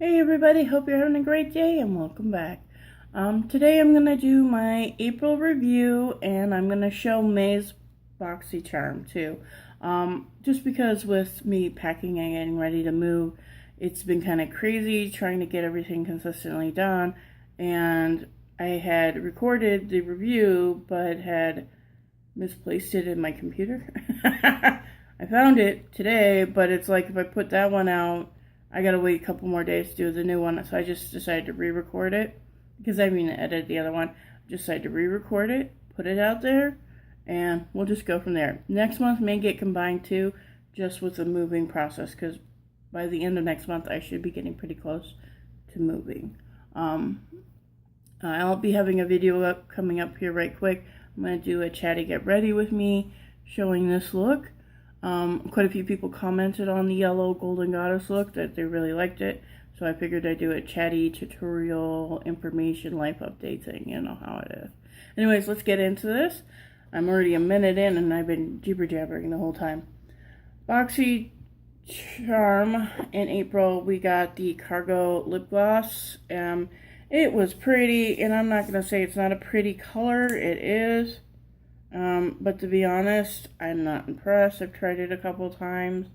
Hey everybody, hope you're having a great day and welcome back. Today I'm going to do my April review and I'm going to show May's boxy charm too. Just because with me packing and getting ready to move, it's been kind of crazy trying to get everything consistently done, and I had recorded the review but had misplaced it in my computer. I found it today, but it's like if I put that one out, I gotta wait a couple more days to do the new one, so I just decided to re-record it, because I mean edit the other one. Just decided to re-record it, put it out there, and we'll just go from there. Next month may get combined too, just with the moving process, because by the end of next month I should be getting pretty close to moving. I'll be having a video coming up here right quick. I'm going to do a chatty get ready with me showing this look. Quite a few people commented on the yellow golden goddess look that they really liked it, so I figured I'd do a chatty tutorial information life update thing. You know how it is. Anyways, let's get into this. I'm already a minute in and I've been jibber jabbering the whole time. Boxy charm in April, we got the Cargo lip gloss. It was pretty, and I'm not going to say it's not a pretty color. It is. But to be honest, I'm not impressed. I've tried it a couple times.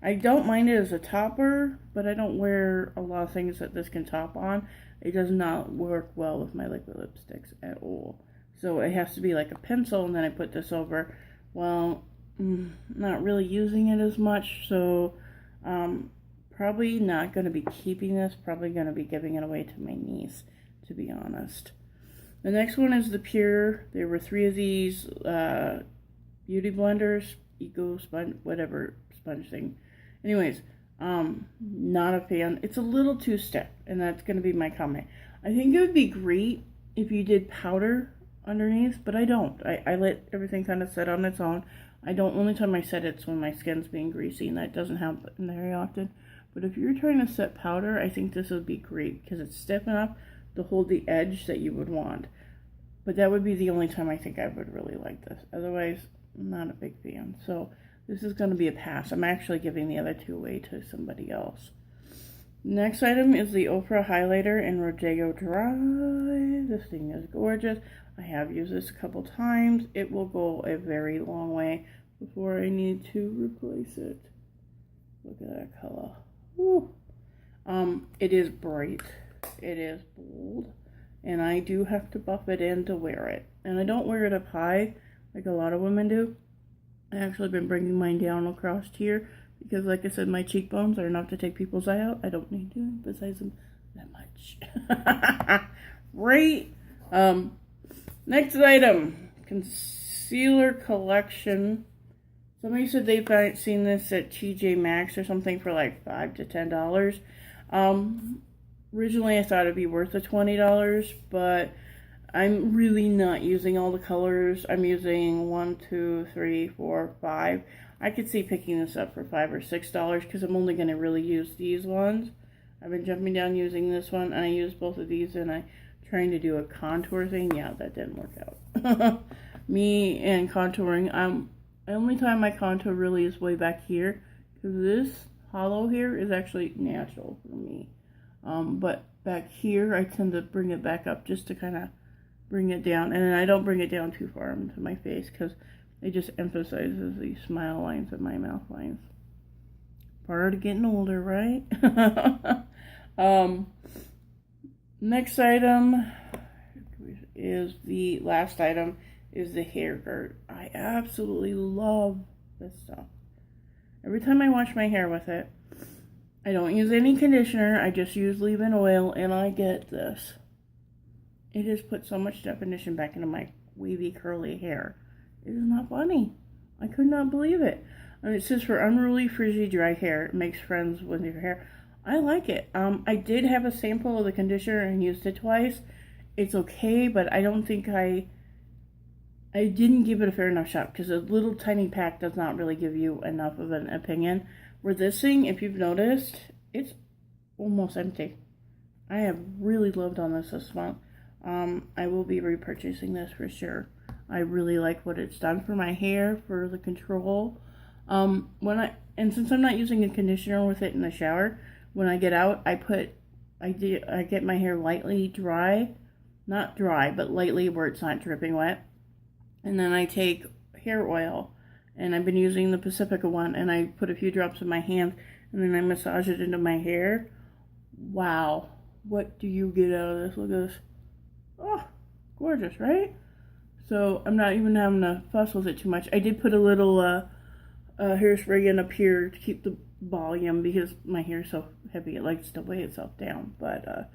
I don't mind it as a topper, but I don't wear a lot of things that this can top on. It does not work well with my liquid lipsticks at all. So it has to be like a pencil, and then I put this over. Well, not really using it as much, so probably not going to be keeping this. Probably going to be giving it away to my niece, to be honest. The next one is the Pure. There were 3 of these beauty blenders, Eco Sponge, whatever sponge thing. Anyways, not a fan. It's a little two-step, and that's going to be my comment. I think it would be great if you did powder underneath, but I don't. I let everything kind of set on its own. I don't. Only time I set it's when my skin's being greasy, and that doesn't happen very often. But if you're trying to set powder, I think this would be great because it's stiff enough to hold the edge that you would want. But that would be the only time I think I would really like this. Otherwise, I'm not a big fan. So this is going to be a pass. I'm actually giving the other 2 away to somebody else. Next item is the Oprah highlighter in Rodeo Dry. This thing is gorgeous. I have used this a couple times. It will go a very long way before I need to replace it. Look at that color. Woo. It is bright. It is bold, and I do have to buff it in to wear it. And I don't wear it up high like a lot of women do. I actually been bringing mine down across here because, like I said, my cheekbones are enough to take people's eye out. I don't need to emphasize them that much. Right. Next item, concealer collection. Somebody said they've seen this at TJ Maxx or something for like $5 to $10. Originally I thought it'd be worth the $20, but I'm really not using all the colors. I'm using 1, 2, 3, 4, 5. I could see picking this up for $5 or $6 because I'm only going to really use these ones. I've been jumping down using this one, and I used both of these, and I'm trying to do a contour thing. Yeah, that didn't work out. Me and contouring, the only time I contour really is way back here, because this hollow here is actually natural for me. But back here, I tend to bring it back up just to kind of bring it down. And then I don't bring it down too far into my face because it just emphasizes the smile lines and my mouth lines. Part of getting older, right? Next item is the last item is the hair guard. I absolutely love this stuff. Every time I wash my hair with it, I don't use any conditioner. I just use leave-in oil, and I get this. It has put so much definition back into my wavy, curly hair. It is not funny. I could not believe it. And it says for unruly, frizzy, dry hair, it makes friends with your hair. I like it. I did have a sample of the conditioner and used it twice. It's okay, but I don't think I didn't give it a fair enough shot because a little tiny pack does not really give you enough of an opinion. Where this thing, if you've noticed, it's almost empty. I have really loved on this month. I will be repurchasing this for sure. I really like what it's done for my hair, for the control. And since I'm not using a conditioner with it in the shower, when I get out, I put I get my hair lightly dry, not dry, but lightly where it's not dripping wet. And then I take hair oil, and I've been using the Pacifica one, and I put a few drops in my hand, and then I massage it into my hair. Wow, what do you get out of this? Look at this. Oh, gorgeous, right? So I'm not even having to fuss with it too much. I did put a little hairspray in up here to keep the volume because my hair is so heavy it likes to weigh itself down. But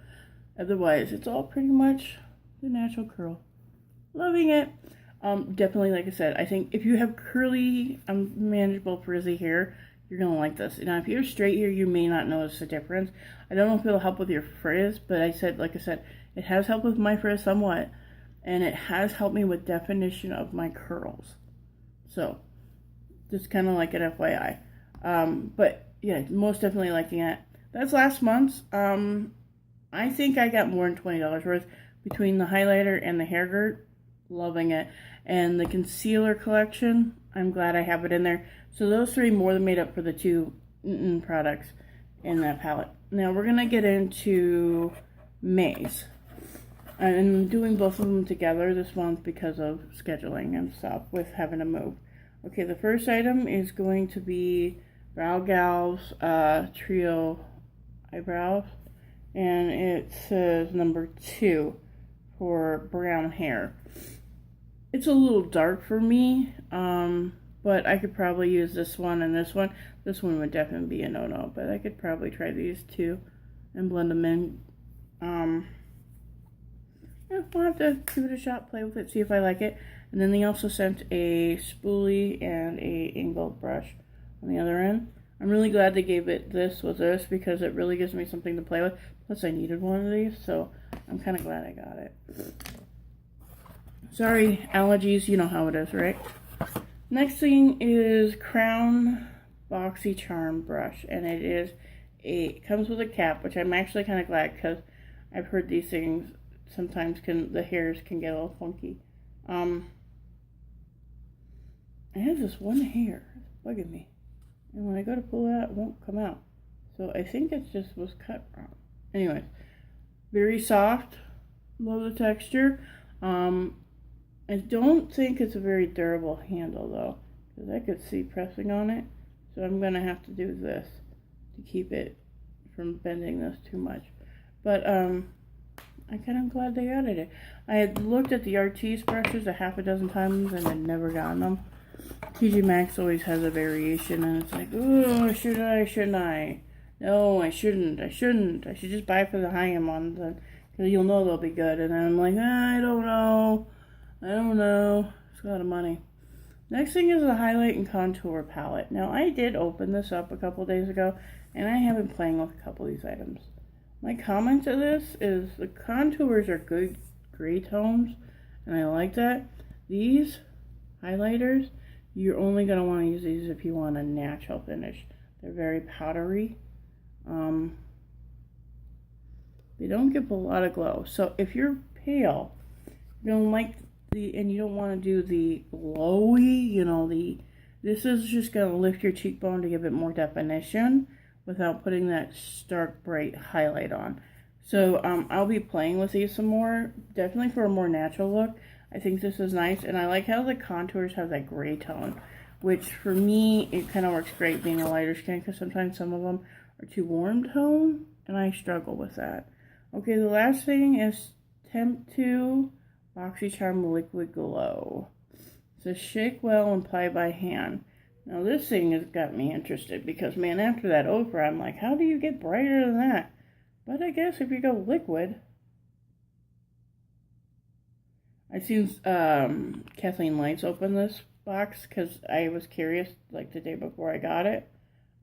otherwise, it's all pretty much the natural curl. Loving it. Definitely, like I said, I think if you have curly, manageable frizzy hair, you're going to like this. Now, if you're straight hair, you may not notice the difference. I don't know if it'll help with your frizz, but like I said, it has helped with my frizz somewhat. And it has helped me with definition of my curls. So, just kind of like an FYI. But, yeah, most definitely liking it. That's last month's. I think I got more than $20 worth between the highlighter and the hair gurt. Loving it. And the concealer collection, I'm glad I have it in there. So those three more than made up for the two products in that palette. Now we're going to get into May's. I'm doing both of them together this month because of scheduling and stuff with having to move. Okay, the first item is going to be Brow Gal's Trio Eyebrows. And it says number 2 for brown hair. It's a little dark for me, but I could probably use this one and this one. This one would definitely be a no-no, but I could probably try these two and blend them in. Yeah, we'll have to give it a shot, play with it, see if I like it. And then they also sent a spoolie and a angled brush on the other end. I'm really glad they gave it this with this because it really gives me something to play with. Plus, I needed one of these, so I'm kind of glad I got it. Sorry, allergies, you know how it is, right? Next thing is Crown Boxy Charm Brush, and it comes with a cap, which I'm actually kind of glad because I've heard these things sometimes the hairs can get a little funky. I have this one hair, it's bugging me, and when I go to pull it out, it won't come out. So I think it just was cut wrong. Anyways, very soft, love the texture. I don't think it's a very durable handle though, because I could see pressing on it. So I'm going to have to do this to keep it from bending this too much. But I'm kind of glad they added it. I had looked at the Artis brushes a half a dozen times and had never gotten them. TJ Maxx always has a variation and it's like, oh, should I, shouldn't I? No, I shouldn't. I should just buy for the high-end ones because you'll know they'll be good. And then I'm like, I don't know. It's a lot of money. Next thing is the highlight and contour palette. Now, I did open this up a couple days ago, and I have been playing with a couple of these items. My comment to this is the contours are good gray tones, and I like that. These highlighters, you're only going to want to use these if you want a natural finish. They're very powdery. They don't give a lot of glow. So if you're pale, you don't like and you don't want to do the glowy, this is just going to lift your cheekbone to give it more definition without putting that stark bright highlight on. So I'll be playing with these some more, definitely for a more natural look. I think this is nice, and I like how the contours have that gray tone, which for me, it kind of works great being a lighter skin, because sometimes some of them are too warm tone, and I struggle with that. Okay, the last thing is Temp 2 Boxy Charm Liquid Glow. It says shake well and apply by hand. Now this thing has got me interested because, man, after that Oprah, I'm like, how do you get brighter than that? But I guess if you go liquid. I've seen Kathleen Lights open this box because I was curious like the day before I got it.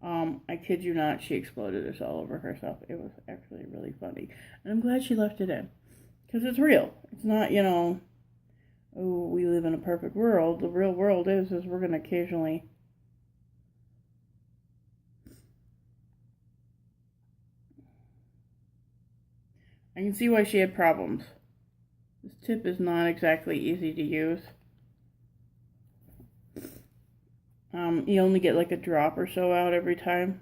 I kid you not, she exploded this all over herself. It was actually really funny. And I'm glad she left it in. Because it's real. It's not, oh, we live in a perfect world. The real world is we're going to occasionally... I can see why she had problems. This tip is not exactly easy to use. You only get like a drop or so out every time.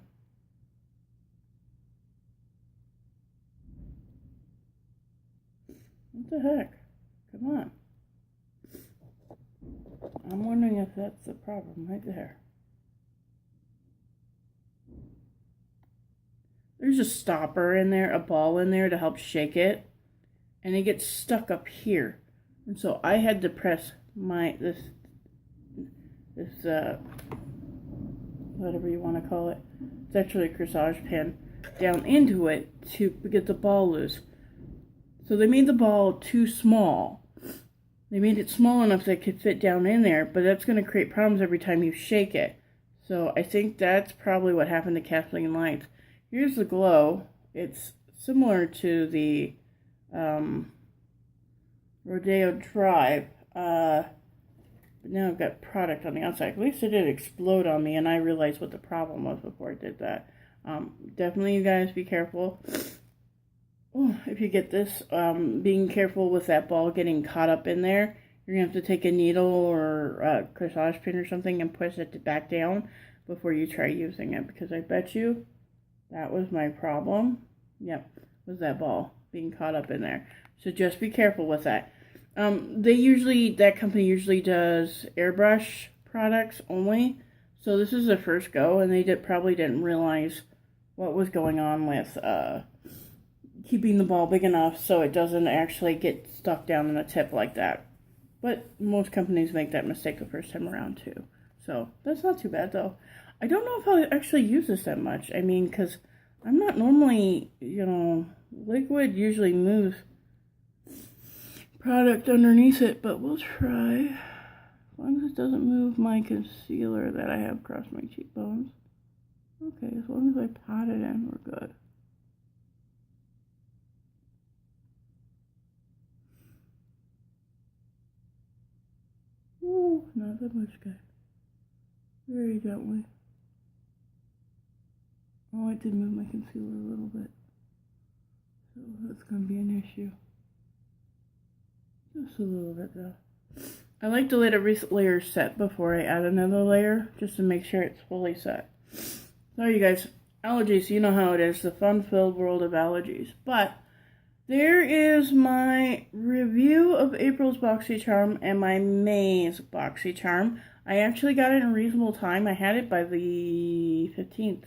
What the heck? Come on. I'm wondering if that's the problem right there. There's a stopper in there, a ball in there to help shake it. And it gets stuck up here. And so I had to press this whatever you want to call it. It's actually a corsage pin down into it to get the ball loose. So they made the ball too small. They made it small enough that it could fit down in there, but that's going to create problems every time you shake it. So I think that's probably what happened to Kathleen Lights. Here's the glow. It's similar to the Rodeo Drive. But now I've got product on the outside. At least it didn't explode on me, and I realized what the problem was before I did that. Definitely, you guys, be careful. If you get this, being careful with that ball getting caught up in there. You're going to have to take a needle or a corsage pin or something and push it back down before you try using it. Because I bet you that was my problem. Yep, was that ball being caught up in there. So just be careful with that. That company usually does airbrush products only. So this is their first go, and they probably didn't realize what was going on with keeping the ball big enough so it doesn't actually get stuck down in the tip like that. But most companies make that mistake the first time around too. So that's not too bad though. I don't know if I'll actually use this that much. I mean, because I'm not normally, liquid usually moves product underneath it, but we'll try. As long as it doesn't move my concealer that I have across my cheekbones. Okay, as long as I pat it in, we're good. Ooh, not that much, guys. Very gently. Oh, I did move my concealer a little bit. So that's going to be an issue. Just a little bit, though. I like to let every layer set before I add another layer, just to make sure it's fully set. So, you guys, allergies, you know how it is, the fun-filled world of allergies. But there is my review of April's BoxyCharm and my May's BoxyCharm. I actually got it in a reasonable time. I had it by the 15th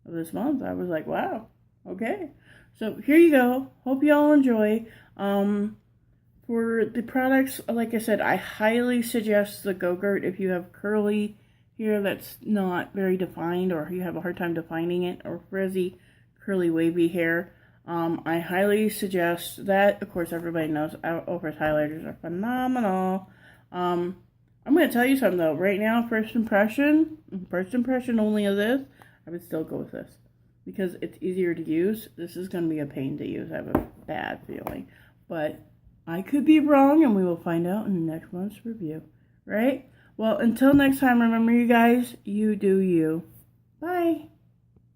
of this month. I was like, wow, okay. So here you go. Hope you all enjoy. For the products, like I said, I highly suggest the Go-Gurt if you have curly hair that's not very defined, or you have a hard time defining it, or frizzy, curly, wavy hair. I highly suggest that. Of course, everybody knows Oprah's highlighters are phenomenal. I'm going to tell you something, though. Right now, first impression only of this, I would still go with this. Because it's easier to use. This is going to be a pain to use. I have a bad feeling. But I could be wrong, and we will find out in next month's review. Right? Well, until next time, remember, you guys, you do you. Bye.